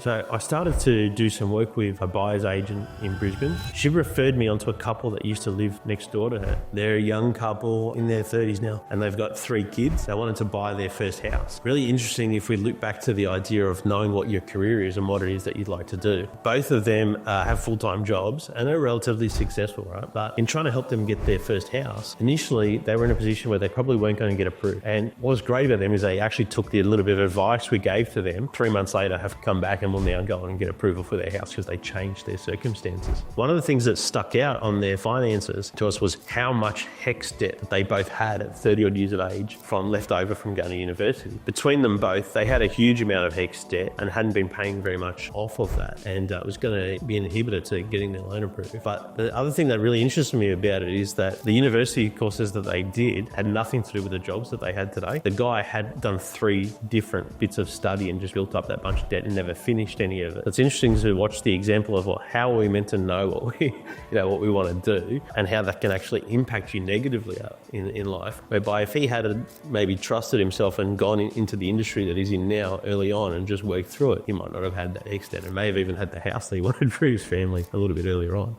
So I started to do some work with a buyer's agent in Brisbane. She referred me onto a couple that used to live next door to her. They're a young couple in their 30s now, and they've got 3 kids. They wanted to buy their first house. Really interesting if we look back to the idea of knowing what your career is and what it is that you'd like to do. Both of them have full-time jobs and are relatively successful, right? But in trying to help them get their first house, initially they were in a position where they probably weren't going to get approved. And what was great about them is they actually took the little bit of advice we gave to them. 3 months later have come back and will now go on and get approval for their house because they changed their circumstances. One of the things that stuck out on their finances to us was how much HECS debt that they both had at 30 odd years of age from left over from going to university. Between them both, they had a huge amount of HECS debt and hadn't been paying very much off of that, and it was going to be an inhibitor to getting their loan approved. But the other thing that really interested me about it is that the university courses that they did had nothing to do with the jobs that they had today. The guy had done 3 different bits of study and just built up that bunch of debt and never finished any of it. It's interesting to watch the example of how are we meant to know what we want to do and how that can actually impact you negatively in life. Whereby if he had maybe trusted himself and gone into the industry that he's in now early on and just worked through it, he might not have had that HECS debt and may have even had the house that he wanted for his family a little bit earlier on.